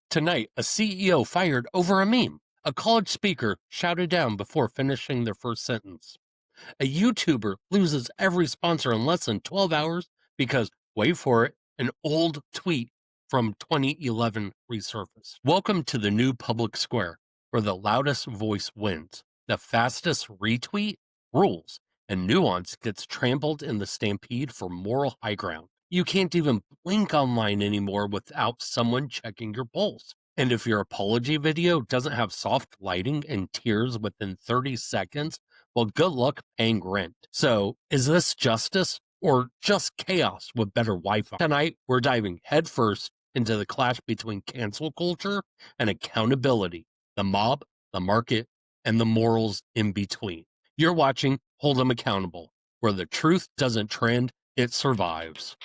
Tonight, a CEO fired over a meme. A college speaker shouted down before finishing their first sentence. A YouTuber loses every sponsor in less than 12 hours because, wait for it, an old tweet from 2011 resurfaced. Welcome to the new public square, where the loudest voice wins. The fastest retweet rules, and nuance gets trampled in the stampede for moral high ground. You can't even blink online anymore without someone checking your pulse. And if your apology video doesn't have soft lighting and tears within 30 seconds, well, good luck paying rent. So, is this justice or just chaos with better Wi-Fi? Tonight, we're diving headfirst into the clash between cancel culture and accountability, the mob, the market, and the morals in between. You're watching Hold 'em Accountable, where the truth doesn't trend, it survives.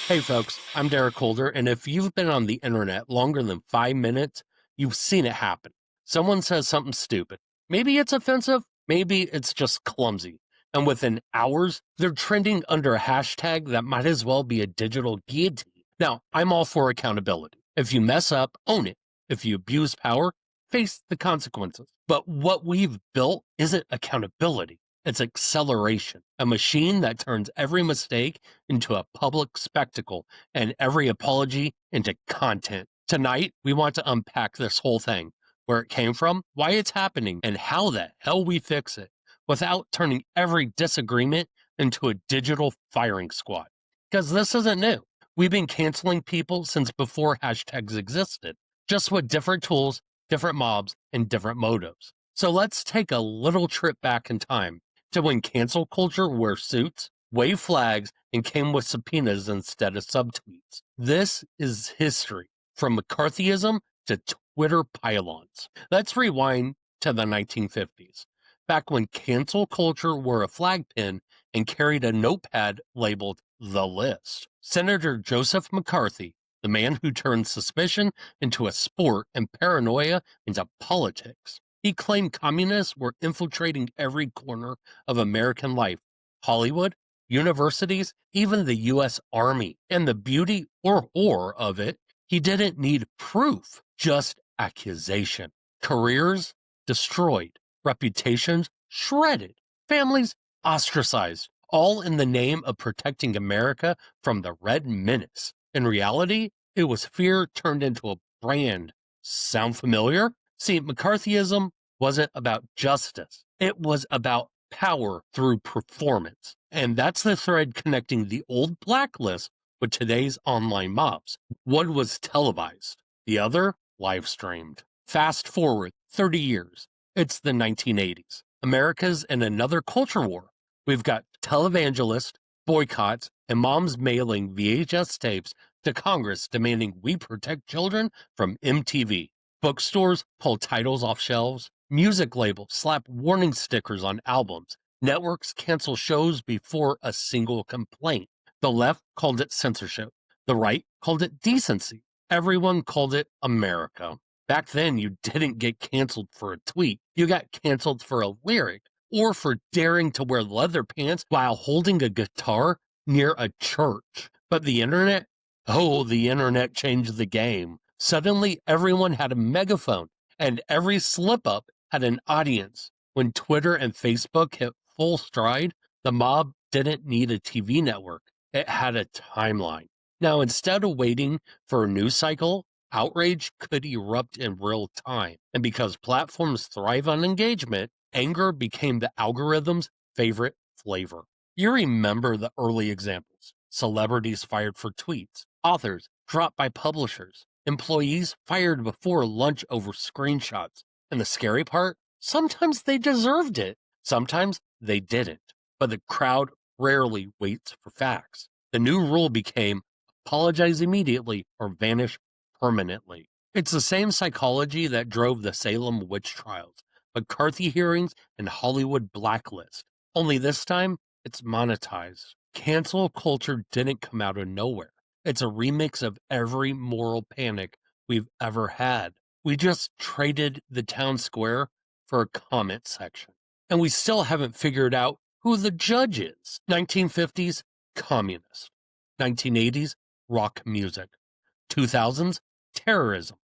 Hey folks, I'm Derek Holder, and if you've been on the internet longer than 5 minutes, you've seen it happen. Someone says something stupid. Maybe it's offensive, maybe it's just clumsy. And within hours, they're trending under a hashtag that might as well be a digital guillotine. Now, I'm all for accountability. If you mess up, own it. If you abuse power, face the consequences. But what we've built isn't accountability. It's acceleration, a machine that turns every mistake into a public spectacle and every apology into content. Tonight, we want to unpack this whole thing, where it came from, why it's happening, and how the hell we fix it without turning every disagreement into a digital firing squad. Because this isn't new. We've been canceling people since before hashtags existed, just with different tools, different mobs, and different motives. So let's take a little trip back in time to when cancel culture wore suits, waved flags, and came with subpoenas instead of subtweets. This is history, from McCarthyism to Twitter pylons. Let's rewind to the 1950s, back when cancel culture wore a flag pin and carried a notepad labeled The List. Senator Joseph McCarthy, the man who turned suspicion into a sport and paranoia into politics. He claimed communists were infiltrating every corner of American life, Hollywood, universities, even the U.S. Army. And the beauty or horror of it, he didn't need proof, just accusation. Careers destroyed, reputations shredded, families ostracized, all in the name of protecting America from the Red Menace. In reality, it was fear turned into a brand. Sound familiar? See, McCarthyism wasn't about justice. It was about power through performance. And that's the thread connecting the old blacklist with today's online mobs. One was televised, the other live streamed. Fast forward 30 years. It's the 1980s. America's in another culture war. We've got televangelists, boycotts, and moms mailing VHS tapes to Congress demanding we protect children from MTV. Bookstores pull titles off shelves. Music labels slap warning stickers on albums. Networks cancel shows before a single complaint. The left called it censorship. The right called it decency. Everyone called it America. Back then, you didn't get canceled for a tweet. You got canceled for a lyric or for daring to wear leather pants while holding a guitar near a church. But the internet? Oh, the internet changed the game. Suddenly, everyone had a megaphone, and every slip-up had an audience. When Twitter and Facebook hit full stride, the mob didn't need a TV network. It had a timeline. Now, instead of waiting for a news cycle, outrage could erupt in real time. And because platforms thrive on engagement, anger became the algorithm's favorite flavor. You remember the early examples. Celebrities fired for tweets. Authors dropped by publishers. Employees fired before lunch over screenshots. And the scary part? Sometimes they deserved it. Sometimes they didn't. But the crowd rarely waits for facts. The new rule became apologize immediately or vanish permanently. It's the same psychology that drove the Salem witch trials, McCarthy hearings, and Hollywood blacklist. Only this time, it's monetized. Cancel culture didn't come out of nowhere. It's a remix of every moral panic we've ever had. We just traded the town square for a comment section. And we still haven't figured out who the judge is. 1950s, communist. 1980s, rock music. 2000s, terrorism.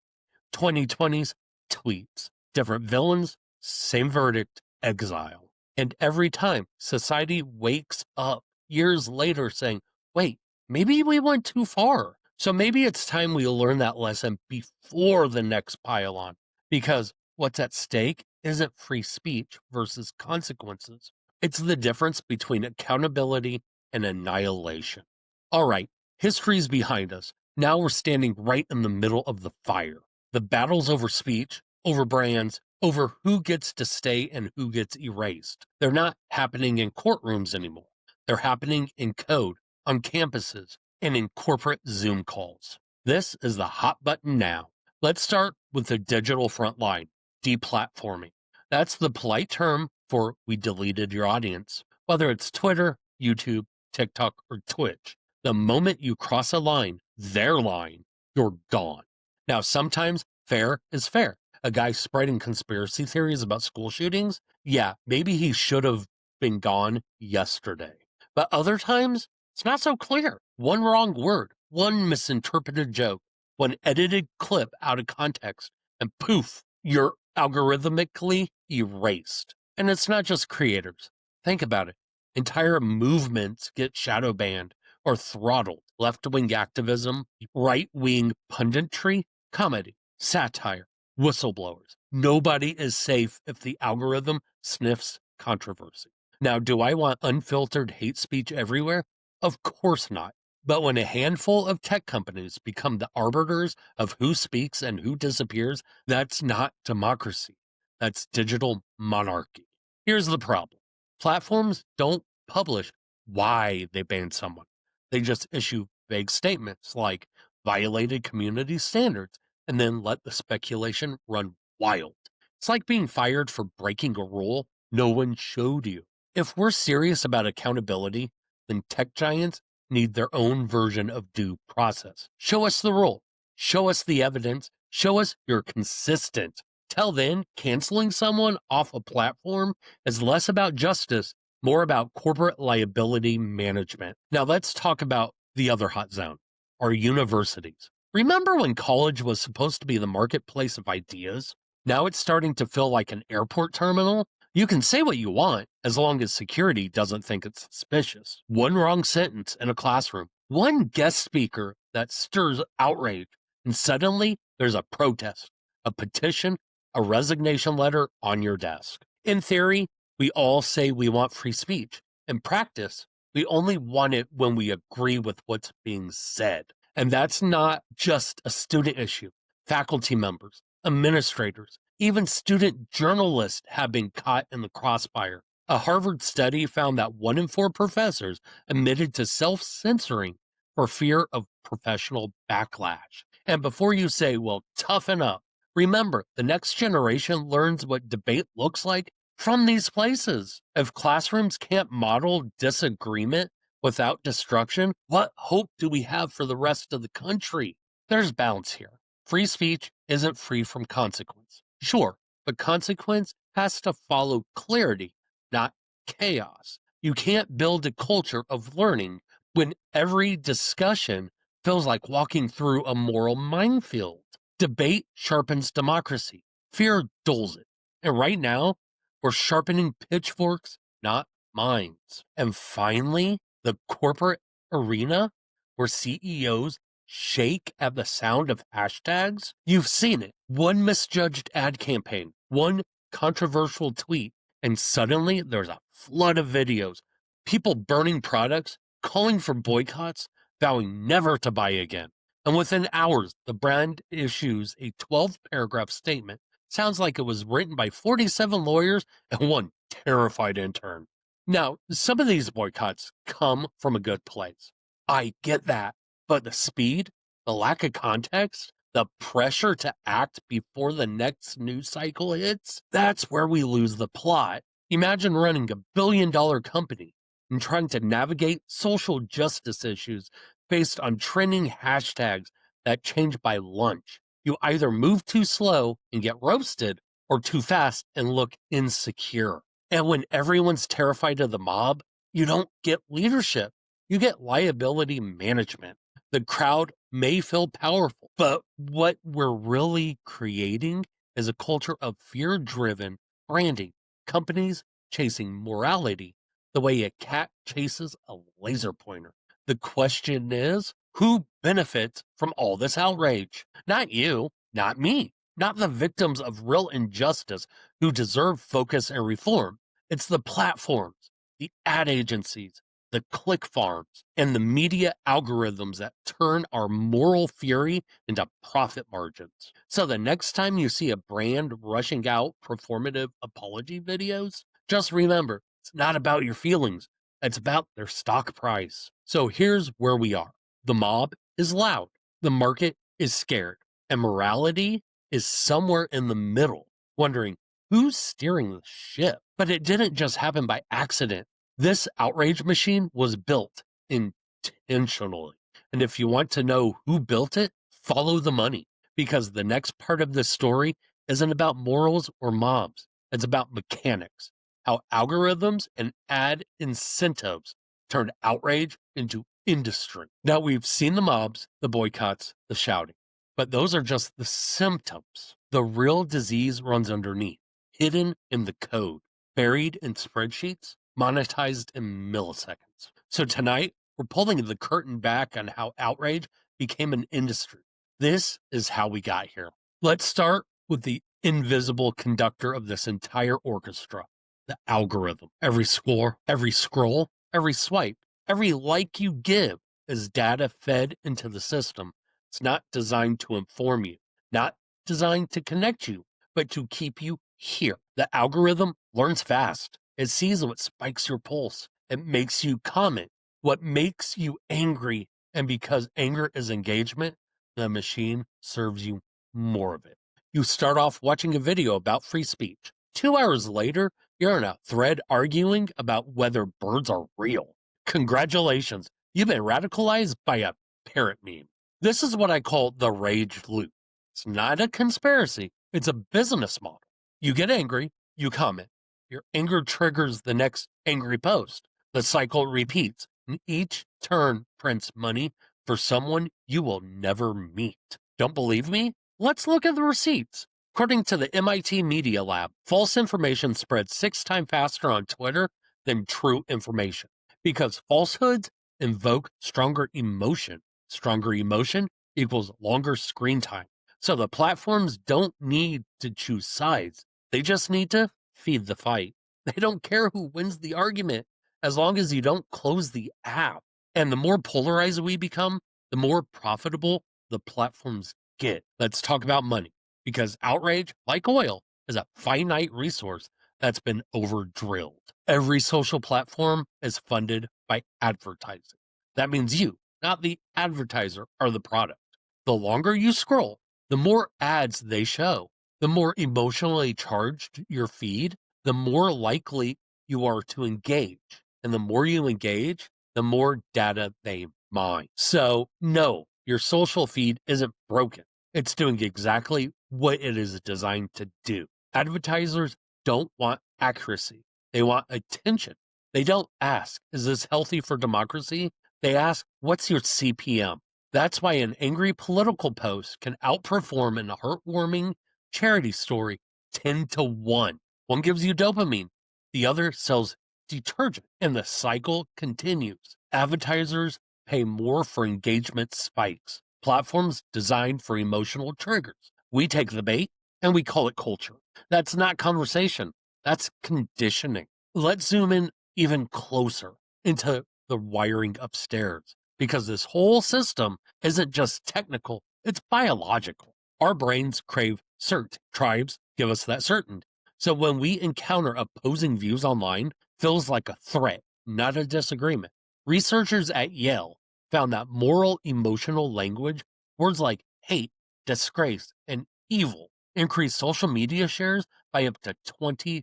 2020s, tweets. Different villains, same verdict, exile. And every time society wakes up years later saying, wait, maybe we went too far. So maybe it's time we learn that lesson before the next pile-on. Because what's at stake isn't free speech versus consequences. It's the difference between accountability and annihilation. All right, history's behind us. Now we're standing right in the middle of the fire. The battles over speech, over brands, over who gets to stay and who gets erased. They're not happening in courtrooms anymore. They're happening in code, on campuses, and in corporate Zoom calls. This is the hot button now. Let's start with the digital front line, deplatforming. That's the polite term for we deleted your audience. Whether it's Twitter, YouTube, TikTok, or Twitch, the moment you cross a line, their line, you're gone. Now, sometimes fair is fair. A guy spreading conspiracy theories about school shootings, yeah, maybe he should have been gone yesterday. But other times, it's not so clear. One wrong word, one misinterpreted joke, one edited clip out of context, and poof, you're algorithmically erased. And it's not just creators. Think about it. Entire movements get shadow banned or throttled. Left-wing activism, right-wing punditry, comedy, satire, whistleblowers. Nobody is safe if the algorithm sniffs controversy. Now, do I want unfiltered hate speech everywhere? Of course not. But when a handful of tech companies become the arbiters of who speaks and who disappears, that's not democracy. That's digital monarchy. Here's the problem. Platforms don't publish why they banned someone. They just issue vague statements like violated community standards and then let the speculation run wild. It's like being fired for breaking a rule no one showed you. If we're serious about accountability, then tech giants need their own version of due process. Show us the rule. Show us the evidence. Show us you're consistent. Till then, canceling someone off a platform is less about justice, more about corporate liability management. Now let's talk about the other hot zone, our universities. Remember when college was supposed to be the marketplace of ideas? Now it's starting to feel like an airport terminal. You can say what you want as long as security doesn't think it's suspicious. One wrong sentence in a classroom, one guest speaker that stirs outrage, and suddenly there's a protest, a petition, a resignation letter on your desk. In theory, we all say we want free speech. In practice, we only want it when we agree with what's being said. And that's not just a student issue. Faculty members, administrators, even student journalists have been caught in the crossfire. A Harvard study found that 1 in 4 professors admitted to self-censoring for fear of professional backlash. And before you say, well, toughen up, remember, the next generation learns what debate looks like from these places. If classrooms can't model disagreement without destruction, what hope do we have for the rest of the country? There's balance here. Free speech isn't free from consequence. Sure, but consequence has to follow clarity, not chaos. You can't build a culture of learning when every discussion feels like walking through a moral minefield. Debate sharpens democracy. Fear dulls it. And right now, we're sharpening pitchforks, not minds. And finally, the corporate arena where CEOs shake at the sound of hashtags. You've seen it. One misjudged ad campaign, one controversial tweet, and suddenly there's a flood of videos. People burning products, calling for boycotts, vowing never to buy again. And within hours, the brand issues a 12-paragraph statement. Sounds like it was written by 47 lawyers and one terrified intern. Now, some of these boycotts come from a good place. I get that. But the speed, the lack of context, the pressure to act before the next news cycle hits, that's where we lose the plot. Imagine running $1 billion company and trying to navigate social justice issues based on trending hashtags that change by lunch. You either move too slow and get roasted, or too fast and look insecure. And when everyone's terrified of the mob, you don't get leadership. You get liability management. The crowd may feel powerful, but what we're really creating is a culture of fear driven branding, companies chasing morality the way a cat chases a laser pointer. The question is, who benefits from all this outrage? Not you, not me, not the victims of real injustice who deserve focus and reform. It's the platforms, the ad agencies, the click farms, and the media algorithms that turn our moral fury into profit margins. So the next time you see a brand rushing out performative apology videos, just remember it's not about your feelings, it's about their stock price. So here's where we are: the mob is loud, the market is scared, and morality is somewhere in the middle, wondering who's steering the ship. But it didn't just happen by accident. This outrage machine was built intentionally. And if you want to know who built it, follow the money, because the next part of this story isn't about morals or mobs. It's about mechanics, how algorithms and ad incentives turned outrage into industry. Now, we've seen the mobs, the boycotts, the shouting, but those are just the symptoms. The real disease runs underneath, hidden in the code, buried in spreadsheets, monetized in milliseconds. So tonight, we're pulling the curtain back on how outrage became an industry. This is how we got here. Let's start with the invisible conductor of this entire orchestra, the algorithm. Every score, every scroll, every swipe, every like you give is data fed into the system. It's not designed to inform you, not designed to connect you, but to keep you here. The algorithm learns fast. It sees what spikes your pulse. It makes you comment what makes you angry. And because anger is engagement, the machine serves you more of it. You start off watching a video about free speech. 2 hours later, you're in a thread arguing about whether birds are real. Congratulations, you've been radicalized by a parrot meme. This is what I call the rage loop. It's not a conspiracy, it's a business model. You get angry, you comment. Your anger triggers the next angry post. The cycle repeats, and each turn prints money for someone you will never meet. Don't believe me? Let's look at the receipts. According to the MIT Media Lab, false information spreads 6 times faster on Twitter than true information, because falsehoods invoke stronger emotion. Stronger emotion equals longer screen time. So the platforms don't need to choose sides. They just need to feed the fight. They don't care who wins the argument as long as you don't close the app. And the more polarized we become, the more profitable the platforms get. Let's talk about money, because outrage, like oil, is a finite resource that's been over drilled. Every social platform is funded by advertising. That means you, not the advertiser, are the product. The longer you scroll, the more ads they show. The more emotionally charged your feed, the more likely you are to engage. And the more you engage, the more data they mine. So, no, your social feed isn't broken. It's doing exactly what it is designed to do. Advertisers don't want accuracy, they want attention. They don't ask, is this healthy for democracy? They ask, what's your CPM? That's why an angry political post can outperform a heartwarming charity story 10 to 1. One gives you dopamine, the other sells detergent, and the cycle continues. Advertisers pay more for engagement spikes. Platforms designed for emotional triggers. We take the bait and we call it culture. That's not conversation, that's conditioning. Let's zoom in even closer into the wiring upstairs, because this whole system isn't just technical, it's biological. Our brains crave certainty. Tribes give us that certainty. So when we encounter opposing views online, feels like a threat, not a disagreement. Researchers at Yale found that moral emotional language, words like hate, disgrace, and evil, increase social media shares by up to 20%.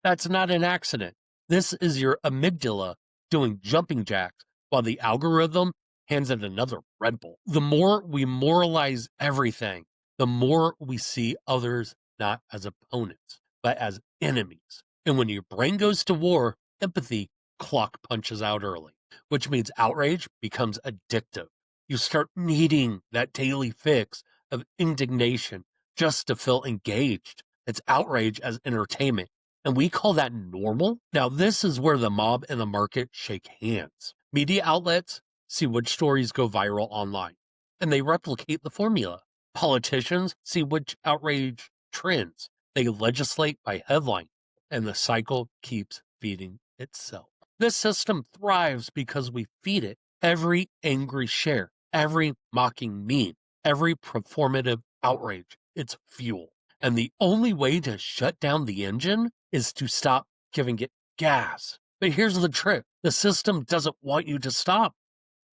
That's not an accident. This is your amygdala doing jumping jacks while the algorithm hands it another Red Bull. The more we moralize everything, the more we see others not as opponents, but as enemies. And when your brain goes to war, empathy clock punches out early, which means outrage becomes addictive. You start needing that daily fix of indignation just to feel engaged. It's outrage as entertainment, and we call that normal. Now, this is where the mob and the market shake hands. Media outlets see which stories go viral online, and they replicate the formula. Politicians see which outrage trends. They legislate by headline, and the cycle keeps feeding itself. This system thrives because we feed it every angry share, every mocking meme, every performative outrage. It's fuel. And the only way to shut down the engine is to stop giving it gas. But here's the trick: the system doesn't want you to stop,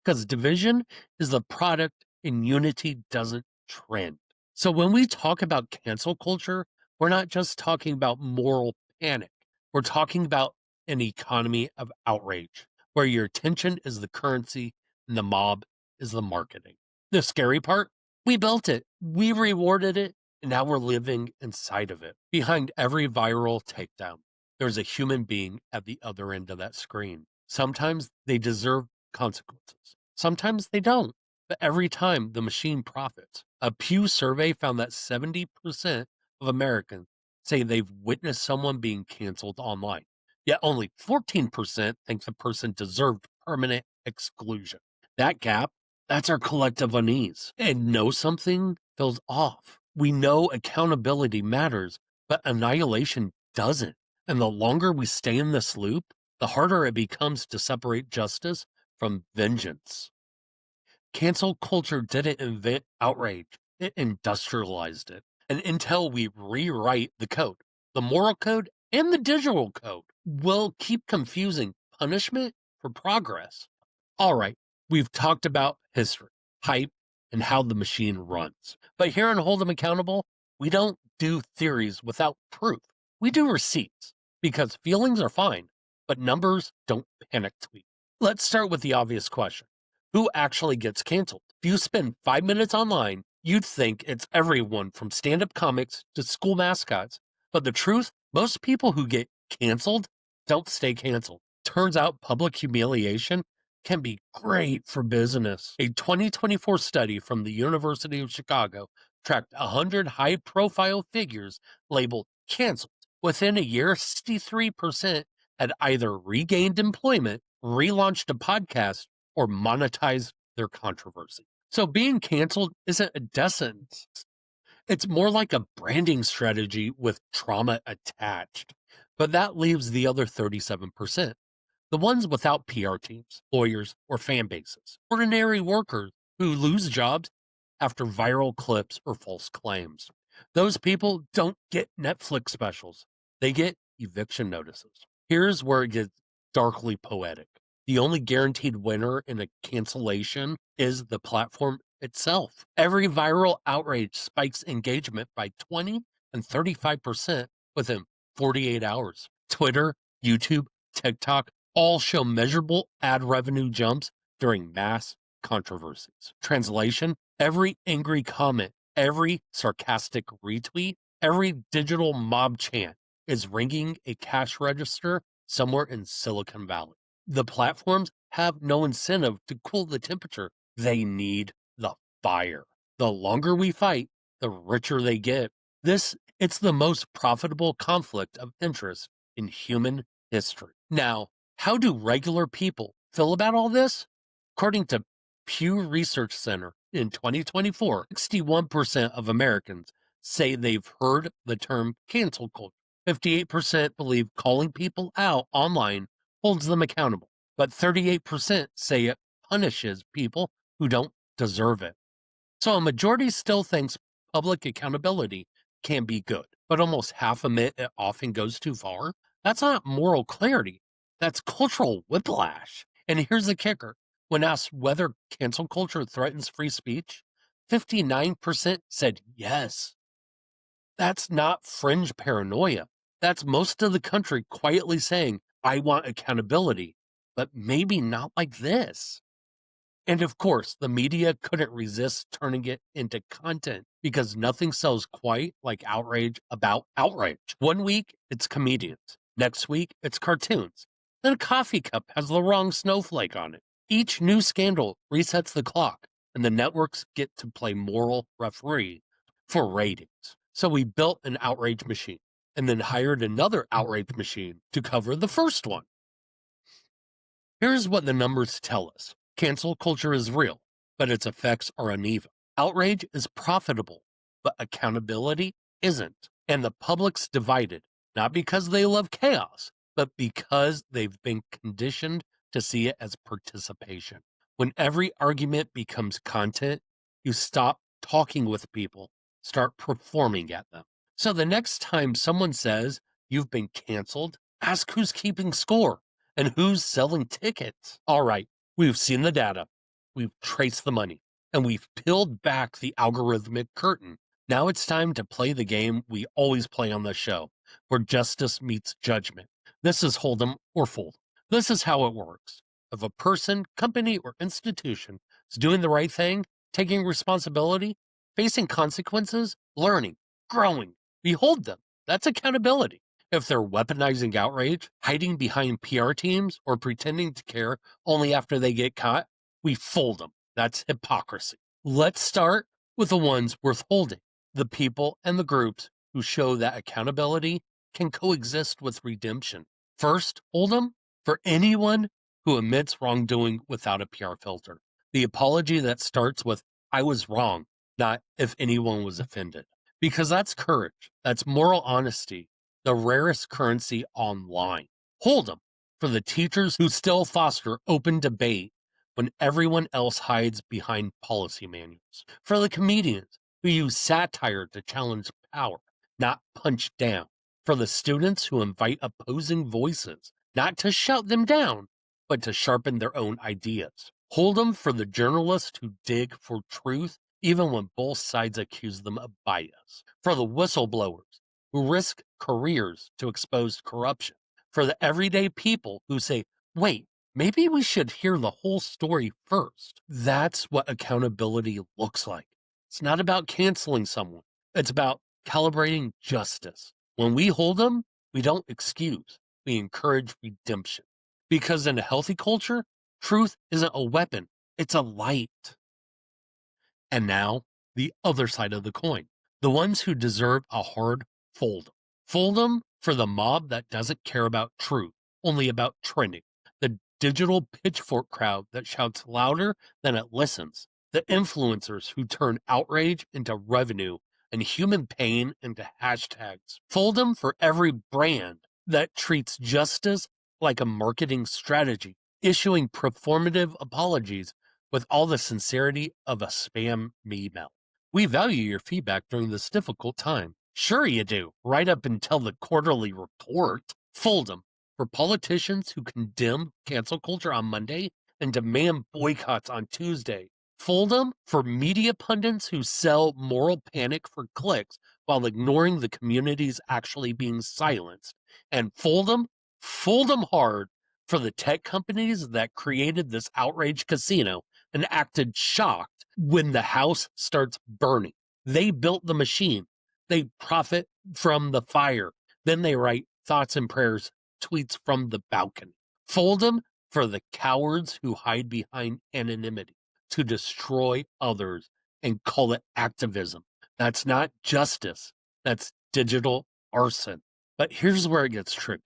because division is the product and unity doesn't trend. So when we talk about cancel culture, we're not just talking about moral panic. We're talking about an economy of outrage, where your attention is the currency and the mob is the marketing. The scary part: we built it, we rewarded it, and now we're living inside of it. Behind every viral takedown, there's a human being at the other end of that screen. Sometimes they deserve consequences. Sometimes they don't. But every time, the machine profits. A Pew survey found that 70% of Americans say they've witnessed someone being canceled online. Yet only 14% think the person deserved permanent exclusion. That gap, that's our collective unease. And know something feels off. We know accountability matters, but annihilation doesn't. And the longer we stay in this loop, the harder it becomes to separate justice from vengeance. Cancel culture didn't invent outrage, it industrialized it. And until we rewrite the code, the moral code and the digital code, will keep confusing punishment for progress. All right, we've talked about history, hype, and how the machine runs. But here on Hold 'em Accountable, we don't do theories without proof. We do receipts, because feelings are fine, but numbers don't panic tweet. Let's start with the obvious question: who actually gets canceled? If you spend 5 minutes online, you'd think it's everyone from stand up comics to school mascots. But the truth: most people who get canceled don't stay canceled. Turns out public humiliation can be great for business. A 2024 study from the University of Chicago tracked 100 high profile figures labeled canceled. Within a year, 63% had either regained employment, relaunched a podcast, or monetize their controversy. So being canceled isn't a death sentence. It's more like a branding strategy with trauma attached. But that leaves the other 37%, the ones without PR teams, lawyers, or fan bases. Ordinary workers who lose jobs after viral clips or false claims. Those people don't get Netflix specials. They get eviction notices. Here's where it gets darkly poetic. The only guaranteed winner in a cancellation is the platform itself. Every viral outrage spikes engagement by 20 and 35% within 48 hours. Twitter, YouTube, TikTok all show measurable ad revenue jumps during mass controversies. Translation: every angry comment, every sarcastic retweet, every digital mob chant is ringing a cash register somewhere in Silicon Valley. The platforms have no incentive to cool the temperature. They need the fire. The longer we fight, the richer they get. It's the most profitable conflict of interest in human history. Now, how do regular people feel about all this? According to Pew Research Center in 2024, 61% of Americans say they've heard the term cancel culture. 58% believe calling people out online holds them accountable, but 38% say it punishes people who don't deserve it. So a majority still thinks public accountability can be good, but almost half admit it often goes too far. That's not moral clarity, that's cultural whiplash. And here's the kicker: when asked whether cancel culture threatens free speech, 59% said yes. That's not fringe paranoia. That's most of the country quietly saying, I want accountability, but maybe not like this. And of course, the media couldn't resist turning it into content, because nothing sells quite like outrage about outrage. One week, it's comedians. Next week, it's cartoons. then a coffee cup has the wrong snowflake on it. Each new scandal resets the clock, and the networks get to play moral referee for ratings. So we built an outrage machine and then hired another outrage machine to cover the first one. Here's what the numbers tell us. Cancel culture is real, but its effects are uneven. Outrage is profitable, but accountability isn't. And the public's divided, not because they love chaos, but because they've been conditioned to see it as participation. When every argument becomes content, you stop talking with people, start performing at them. So the next time someone says you've been canceled, ask who's keeping score and who's selling tickets. All right, we've seen the data, we've traced the money, and we've peeled back the algorithmic curtain. Now it's time to play the game we always play on the show, where justice meets judgment. This is Hold'em or Fold. This is how it works. If a person, company, or institution is doing the right thing, taking responsibility, facing consequences, learning, growing, we hold them. That's accountability. If they're weaponizing outrage, hiding behind PR teams, or pretending to care only after they get caught, we fold them. That's hypocrisy. Let's start with the ones worth holding, the people and the groups who show that accountability can coexist with redemption. First, hold them for anyone who admits wrongdoing without a PR filter. The apology that starts with, I was wrong, not if anyone was offended. Because that's courage, that's moral honesty, the rarest currency online. Hold them for the teachers who still foster open debate when everyone else hides behind policy manuals. For the comedians who use satire to challenge power, not punch down. For the students who invite opposing voices, not to shout them down, but to sharpen their own ideas. Hold them for the journalists who dig for truth even when both sides accuse them of bias. For the whistleblowers who risk careers to expose corruption. For the everyday people who say, wait, maybe we should hear the whole story first. That's what accountability looks like. It's not about canceling someone. It's about calibrating justice. When we hold them, we don't excuse. We encourage redemption. Because in a healthy culture, truth isn't a weapon. It's a light. And now, the other side of the coin. The ones who deserve a hard fold. Fold them for the mob that doesn't care about truth, only about trending. The digital pitchfork crowd that shouts louder than it listens. The influencers who turn outrage into revenue and human pain into hashtags. Fold them for every brand that treats justice like a marketing strategy, issuing performative apologies with all the sincerity of a spam email. We value your feedback during this difficult time. Sure you do, right up until the quarterly report. Fold them for politicians who condemn cancel culture on Monday and demand boycotts on Tuesday. Fold them for media pundits who sell moral panic for clicks while ignoring the communities actually being silenced. And fold them hard for the tech companies that created this outrage casino and acted shocked when the house starts burning. They built the machine. They profit from the fire. Then they write thoughts and prayers, tweets from the balcony. Fold them for the cowards who hide behind anonymity to destroy others and call it activism. That's not justice. That's digital arson. But here's where it gets tricky.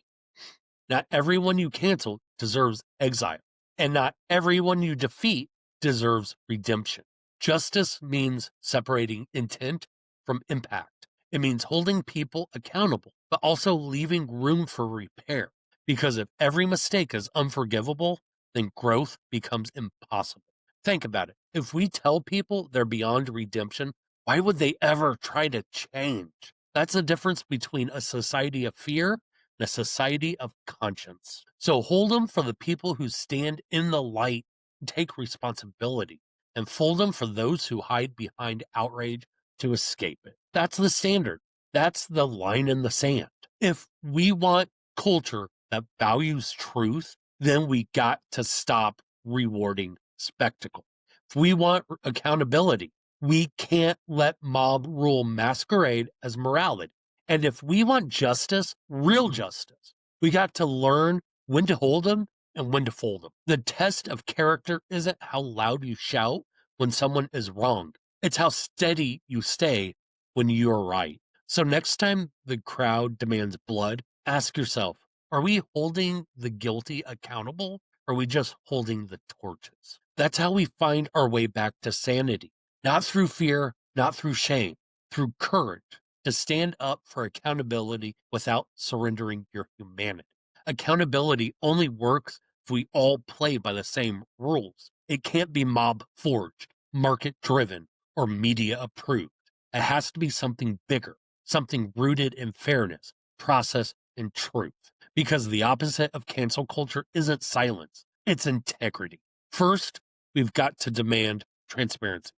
Not everyone you cancel deserves exile, and not everyone you defeat deserves redemption. Justice means separating intent from impact. It means holding people accountable, but also leaving room for repair. Because if every mistake is unforgivable, then growth becomes impossible. Think about it. If we tell people they're beyond redemption, why would they ever try to change? That's the difference between a society of fear and a society of conscience. So hold them for the people who stand in the light and take responsibility, and fold them for those who hide behind outrage to escape it. That's the standard. That's the line in the sand. If we want culture that values truth, then we got to stop rewarding spectacle. If we want accountability, we can't let mob rule masquerade as morality. And if we want justice, real justice, we got to learn when to hold them and when to fold them. The test of character isn't how loud you shout when someone is wronged, it's how steady you stay when you're right. So next time the crowd demands blood, ask yourself, are we holding the guilty accountable? Or are we just holding the torches? That's how we find our way back to sanity. Not through fear, not through shame, through courage to stand up for accountability without surrendering your humanity. Accountability only works if we all play by the same rules. It can't be mob forged, market driven, or media approved. It has to be something bigger, something rooted in fairness, process, and truth. Because the opposite of cancel culture isn't silence, it's integrity. First, we've got to demand transparency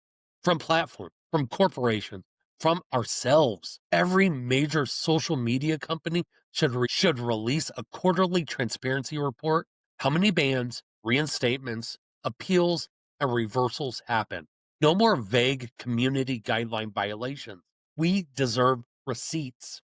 from platforms, from corporations, from ourselves. Every major social media company should release a quarterly transparency report. How many bans, reinstatements, appeals, and reversals happen? No more vague community guideline violations. We deserve receipts.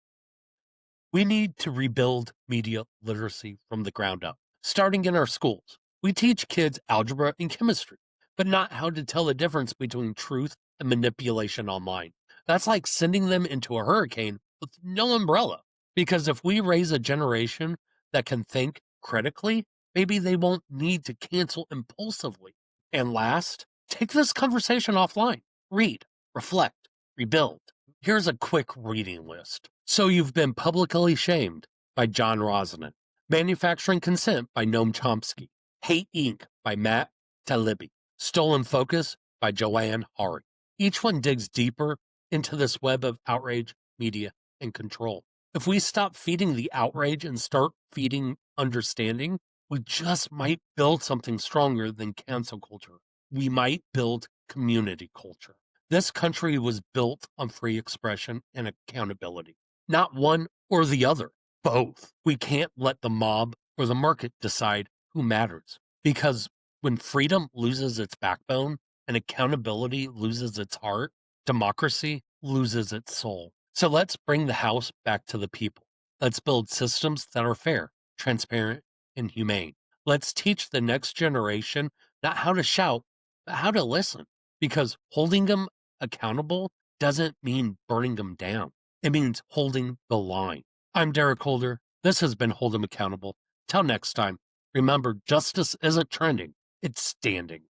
We need to rebuild media literacy from the ground up, starting in our schools. We teach kids algebra and chemistry, but not how to tell the difference between truth and manipulation online. That's like sending them into a hurricane with no umbrella. Because if we raise a generation that can think critically, maybe they won't need to cancel impulsively. And last, take this conversation offline. Read, reflect, rebuild. Here's a quick reading list. So You've Been Publicly Shamed by John Rosnan. Manufacturing Consent by Noam Chomsky. Hate Inc. by Matt Taibbi. Stolen Focus by Joanne Hari. Each one digs deeper into this web of outrage, media, and control. If we stop feeding the outrage and start feeding understanding, we just might build something stronger than cancel culture. We might build community culture. This country was built on free expression and accountability, not one or the other, both. We can't let the mob or the market decide who matters, because when freedom loses its backbone and accountability loses its heart, democracy loses its soul. So let's bring the house back to the people. Let's build systems that are fair, transparent, and humane. Let's teach the next generation not how to shout, but how to listen, because holding them accountable doesn't mean burning them down. It means holding the line. I'm Derek Holder. This has been Hold 'em Accountable. Till next time, remember, justice isn't trending, it's standing.